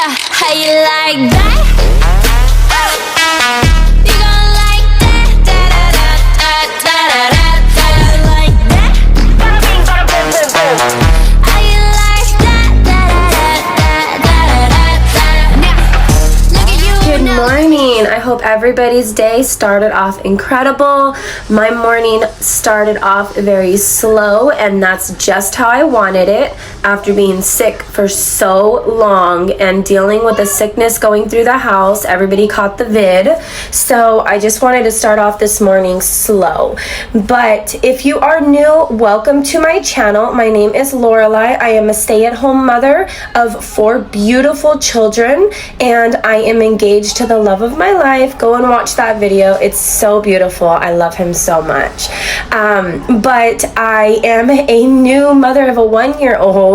How you like that? You gon' like that? Da da da da da da da. Like that? Bada bing, bada boom, boom, boom. How you like that? Da da da da da da da. Now, look at you. Good morning. I hope everybody's day started off incredible. My morning started off very slow, and that's just how I wanted it after being sick for so long and dealing with the sickness going through the house. Everybody caught the vid. So I just wanted to start off this morning slow. But if you are new, welcome to my channel. My name is Lorelai. I am a stay-at-home mother of 4 beautiful children, and I am engaged to the love of my life. Go and watch that video. It's so beautiful. I love him so much. But I am a new mother of a 1-year-old.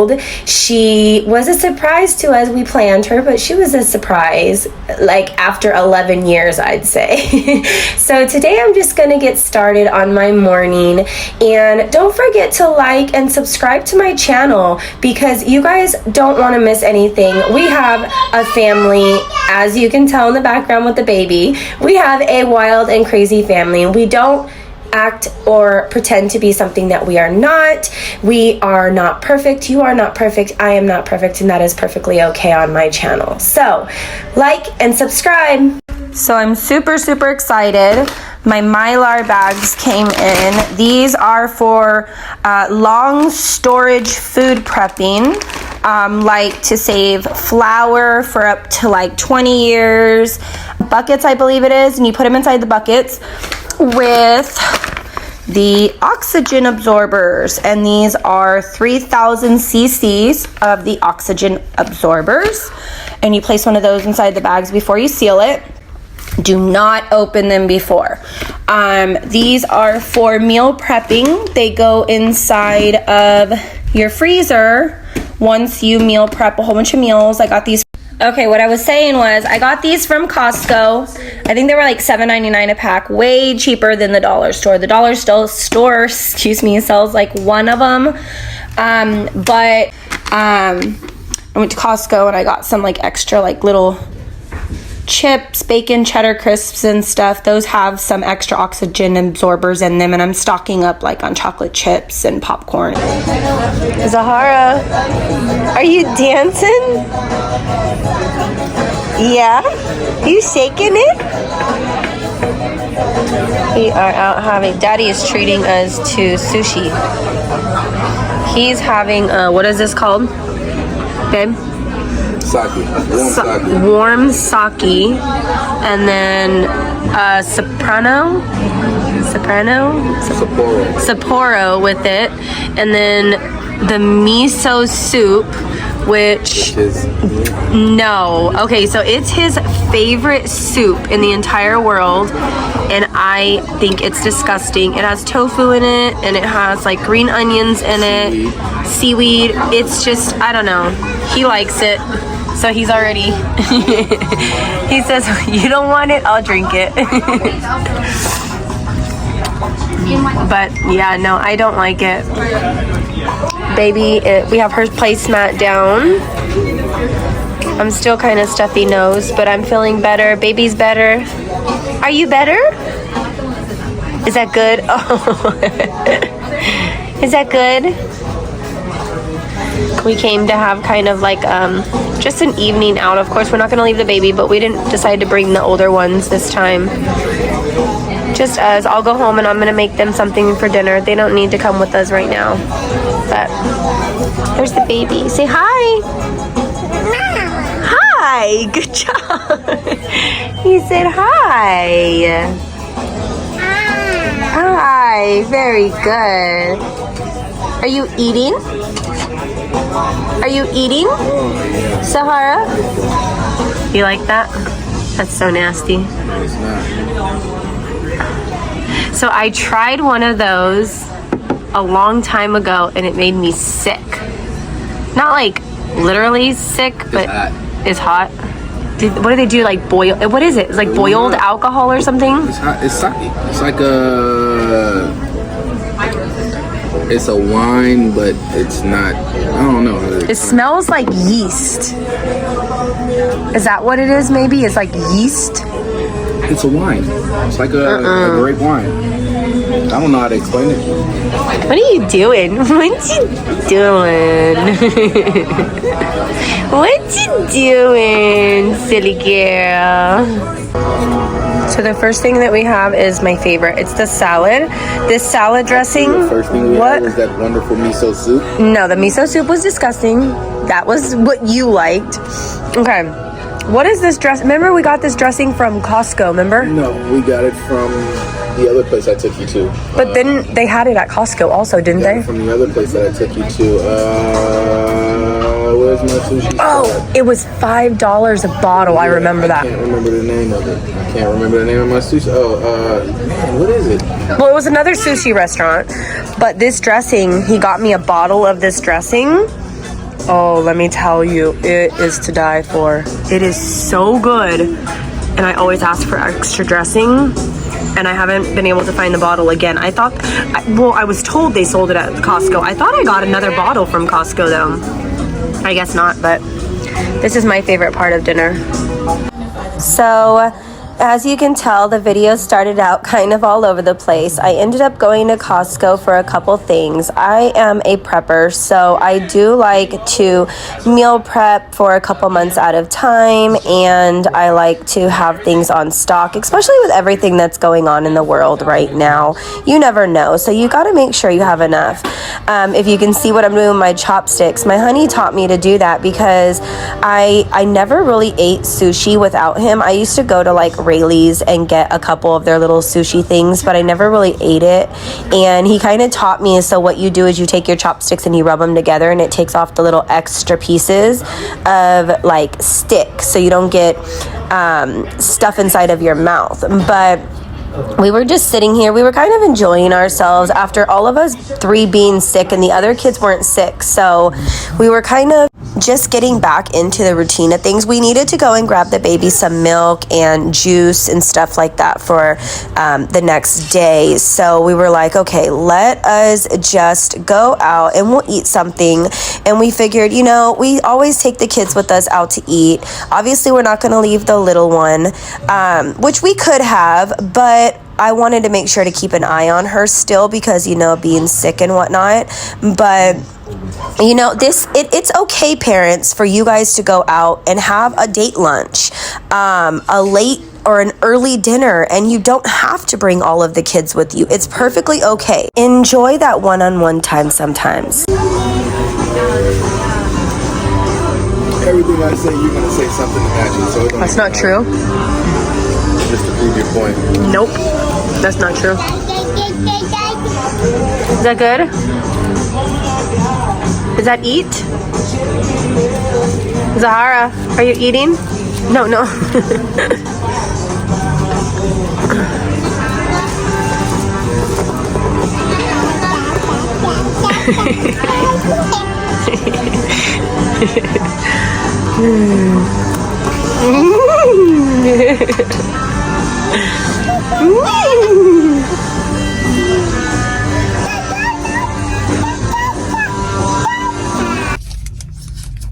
She was a surprise to us. We planned her, but she was a surprise like after 11 years, I'd say. So today I'm just gonna get started on my morning, and don't forget to like and subscribe to my channel because you guys don't want to miss anything. We have a family, as you can tell in the background with the baby. We have a wild and crazy family. We don't act or pretend to be something that we are not. We are not perfect. You are not perfect. I am not perfect, and that is perfectly okay on my channel. So like and subscribe. So I'm super excited. My Mylar bags came in. These are for long storage food prepping, like to save flour for up to like 20 years. Buckets, I believe it is, and you put them inside the buckets with the oxygen absorbers, and these are 3,000 cc's of the oxygen absorbers, and you place one of those inside the bags before you seal it. Do not open them before. These are for meal prepping. They go inside of your freezer once you meal prep a whole bunch of meals. I got these. Okay, what I was saying was I got these from Costco. I think they were like $7.99 a pack, way cheaper than the dollar store. The dollar store, sells like one of them. But I went to Costco and I got some like extra like little chips, bacon, cheddar crisps and stuff. Those have some extra oxygen absorbers in them, and I'm stocking up like on chocolate chips and popcorn. Zahara, are you dancing? Yeah? You shaking it? We are out having, Daddy is treating us to sushi. He's having, what is this called, babe? Sake. Warm sake, and then Sapporo with it, and then the miso soup, which no, okay, so it's his favorite soup in the entire world, and I think it's disgusting. It has tofu in it, and it has like green onions in it, seaweed. It's just, I don't know. He likes it. So he's already, he says, you don't want it, I'll drink it. But yeah, no, I don't like it. Baby, we have her placemat down. I'm still kind of stuffy nose, but I'm feeling better. Baby's better. Are you better? Is that good? Oh. Is that good? We came to have kind of like just an evening out. Of course, we're not going to leave the baby, but we didn't decide to bring the older ones this time. Just us. I'll go home and I'm going to make them something for dinner. They don't need to come with us right now. But there's the baby. Say hi. Hi. Good job. He said hi. Hi. Very good. Are you eating? Are you eating, Sahara? You like that? That's so nasty. It's not. So I tried one of those a long time ago, and it made me sick. Not like literally sick, but it's hot. What do they do? Like boil? What is it? It's like boiled alcohol or something? It's hot. It's sake. It's like a It's a wine, but it's not. I don't know. It smells like yeast. Is that what it is? Maybe it's like yeast. It's a wine. It's like a grape wine. I don't know how to explain it. What are you doing? What you doing? What you doing, silly girl? So the first thing that we have is my favorite. It's the salad. This salad dressing. The first thing we had was that wonderful miso soup. No, the miso soup was disgusting. That was what you liked. Okay. What is this dress? Remember we got this dressing from Costco, remember? No, we got it from the other place I took you to. But then they had it at Costco also, didn't they? From the other place that I took you to. Where's my sushi? Oh, it was $5 a bottle. I remember that. I can't remember the name of it. I can't remember the name of my sushi. Man, what is it? Well, it was another sushi restaurant. But this dressing, he got me a bottle of this dressing. Oh, let me tell you, it is to die for. It is so good. And I always ask for extra dressing. And I haven't been able to find the bottle again. I thought, I was told they sold it at Costco. I thought I got another bottle from Costco though. I guess not, but this is my favorite part of dinner. So, as you can tell, the video started out kind of all over the place. I ended up going to Costco for a couple things. I am a prepper, so I do like to meal prep for a couple months at a time, and I like to have things on stock, especially with everything that's going on in the world right now. You never know, so you gotta make sure you have enough. If you can see what I'm doing with my chopsticks, my honey taught me to do that because I never really ate sushi without him. I used to go to like Rayleigh's and get a couple of their little sushi things, but I never really ate it. And he kind of taught me, so what you do is you take your chopsticks and you rub them together, and it takes off the little extra pieces of like stick, so you don't get stuff inside of your mouth. But we were just sitting here. We were kind of enjoying ourselves after all of us three being sick, and the other kids weren't sick. So we were kind of just getting back into the routine of things. We needed to go and grab the baby some milk and juice and stuff like that for the next day. So we were like, okay, let us just go out and we'll eat something. And we figured, you know, we always take the kids with us out to eat. Obviously, we're not going to leave the little one, which we could have, but I wanted to make sure to keep an eye on her still because, you know, being sick and whatnot. But you know, it's okay, parents, for you guys to go out and have a date lunch, a late or an early dinner, and you don't have to bring all of the kids with you. It's perfectly okay. Enjoy that one-on-one time sometimes. Everything I say, you're gonna say something to match it. So That's not true. Just to prove your point. Nope, that's not true. Is that good? Is that eat? Zahara, are you eating? No.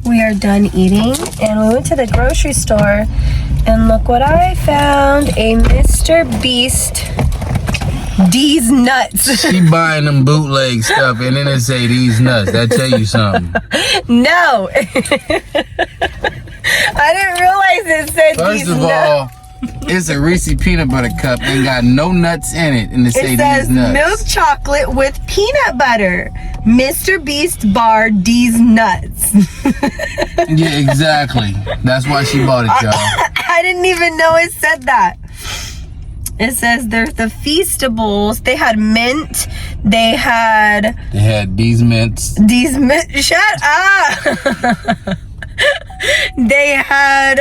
We are done eating, and we went to the grocery store, and look what I found, a Mr.Beast D's nuts. She buying them bootleg stuff and then it say these nuts. That tell you something. No. I didn't realize it said First these of nuts. all, it's a Reese's peanut butter cup, ain't got no nuts in it, and it say It says these nuts. milk chocolate with peanut butter. Mr.Beast bar D's nuts. Yeah, exactly. That's why she bought it, y'all. I didn't even know it said that. It says there's the Feastables. They had mint. They had these mints. these mint. Shut up. They had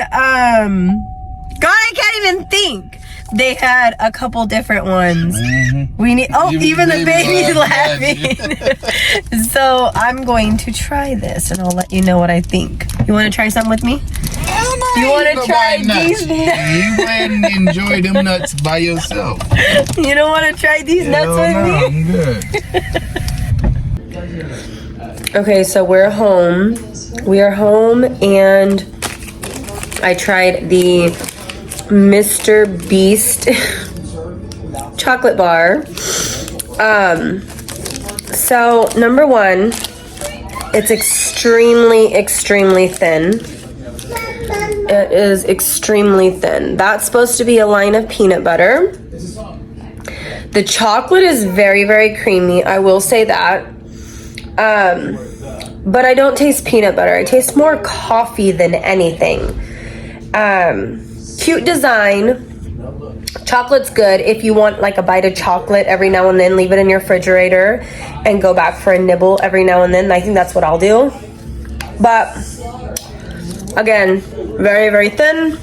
God, I can't even think. They had a couple different ones. Mm-hmm. We need. Oh, even the baby's laughing. laughing. So I'm going to try this, and I'll let you know what I think. You want to try something with me? You want to try these nuts? You go ahead and enjoy them nuts by yourself. You don't want to try these nuts with me? I'm good. Okay, so we're home. We are home, and I tried the Mr.Beast chocolate bar. So number one, it's extremely thin. It is extremely thin. That's supposed to be a line of peanut butter. The chocolate is very creamy, I will say that. But I don't taste peanut butter. I taste more coffee than anything. Cute design. Chocolate's good if you want like a bite of chocolate every now and then. Leave it in your refrigerator and go back for a nibble every now and then. I think that's what I'll do. But again, very thin.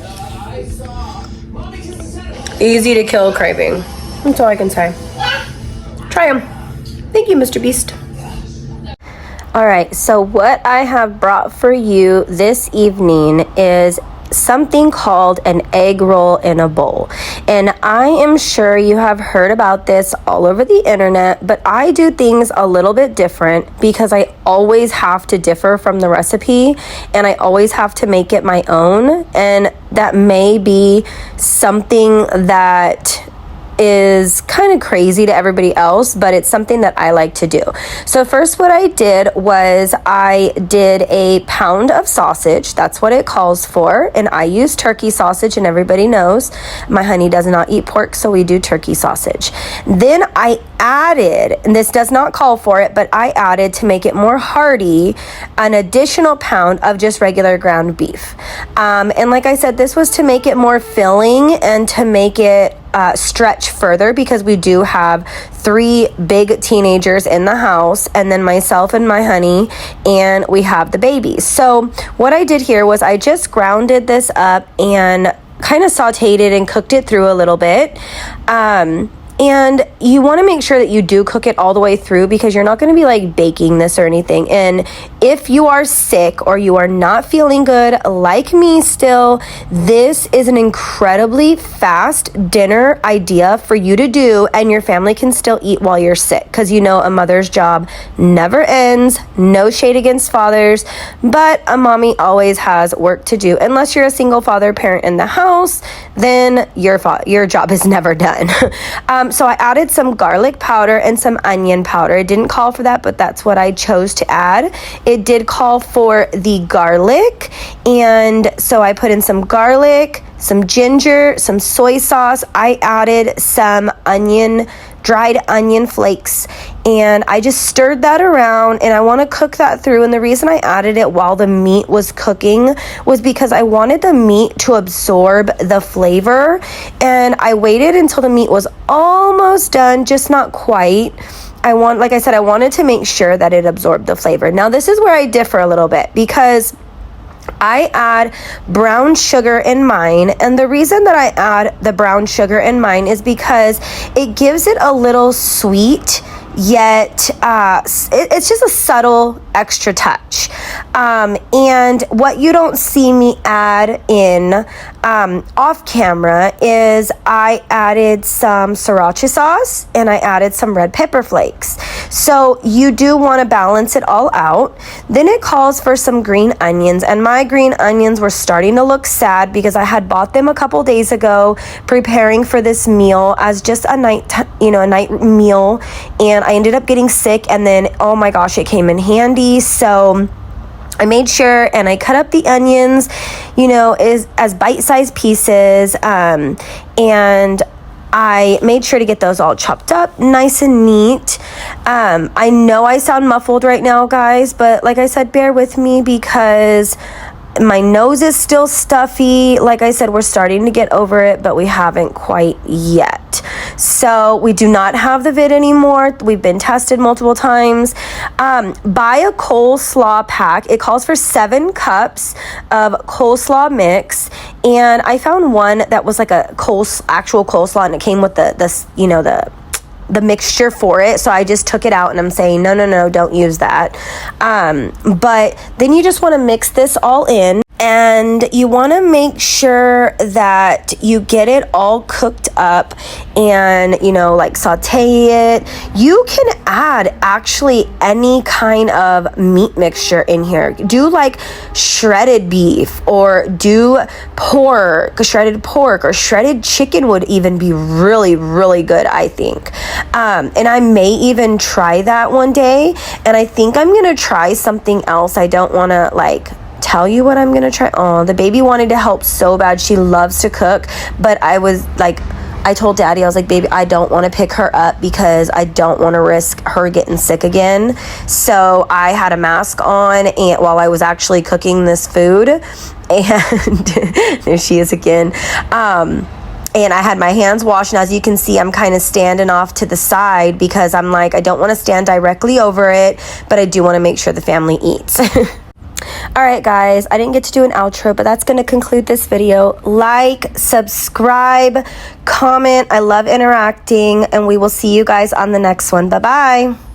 Easy to kill a craving. That's all I can say. Try them. Thank you, Mr. Beast. Alright, so what I have brought for you this evening is something called an egg roll in a bowl. And I am sure you have heard about this all over the internet, but I do things a little bit different because I always have to differ from the recipe and I always have to make it my own. And that may be something that is kind of crazy to everybody else, but it's something that I like to do. So first what I did was I did a pound of sausage. That's what it calls for. And I use turkey sausage, and everybody knows my honey does not eat pork, so we do turkey sausage. Then I added, and this does not call for it, but I added, to make it more hearty, an additional pound of just regular ground beef. And like I said, this was to make it more filling and to make it stretch further, because we do have 3 big teenagers in the house, and then myself and my honey, and we have the baby. So what I did here was I just grounded this up and kind of sauteed it and cooked it through a little bit. And you want to make sure that you do cook it all the way through, because you're not going to be like baking this or anything. And if you are sick or you are not feeling good like me still, this is an incredibly fast dinner idea for you to do, and your family can still eat while you're sick, because you know a mother's job never ends. No shade against fathers, but a mommy always has work to do. Unless you're a single father parent in the house, then your job is never done. So I added some garlic powder and some onion powder. It didn't call for that, but that's what I chose to add. It did call for the garlic, and so I put in some garlic, some ginger, some soy sauce. I added some dried onion flakes, and I just stirred that around, and I want to cook that through. And the reason I added it while the meat was cooking was because I wanted the meat to absorb the flavor, and I waited until the meat was almost done, just not quite. Like I said, I wanted to make sure that it absorbed the flavor. Now this is where I differ a little bit, because I add brown sugar in mine, and the reason that I add the brown sugar in mine is because it gives it a little sweet, yet it's just a subtle extra touch. And what you don't see me add in off camera is I added some sriracha sauce and I added some red pepper flakes. So you do want to balance it all out. Then it calls for some green onions, and my green onions were starting to look sad because I had bought them a couple days ago preparing for this meal as just a night meal, and I ended up getting sick, and then oh my gosh, it came in handy. So I made sure, and I cut up the onions, as bite-sized pieces, and I made sure to get those all chopped up nice and neat. I know I sound muffled right now, guys, but like I said, bear with me because my nose is still stuffy. Like I said, we're starting to get over it, but we haven't quite yet. So we do not have the vid anymore. We've been tested multiple times. Buy a coleslaw pack. It calls for 7 cups of coleslaw mix, and I found one that was like a actual coleslaw, and it came with the mixture for it. So I just took it out, and I'm saying no, don't use that. But then you just want to mix this all in. And you want to make sure that you get it all cooked up and, you know, like saute it. You can add actually any kind of meat mixture in here. Do like shredded beef, or do shredded pork, or shredded chicken would even be really, really good, I think. And I may even try that one day. And I think I'm going to try something else. I don't want to like tell you what I'm gonna try. Oh, the baby wanted to help so bad. She loves to cook, but I was like, I told Daddy, I was like, baby, I don't want to pick her up because I don't want to risk her getting sick again. So I had a mask on and while I was actually cooking this food, and there she is again. And I had my hands washed, and as you can see, I'm kind of standing off to the side because I'm like, I don't want to stand directly over it, but I do want to make sure the family eats. Alright guys, I didn't get to do an outro, but that's going to conclude this video. Like, subscribe, comment. I love interacting, and we will see you guys on the next one. Bye-bye.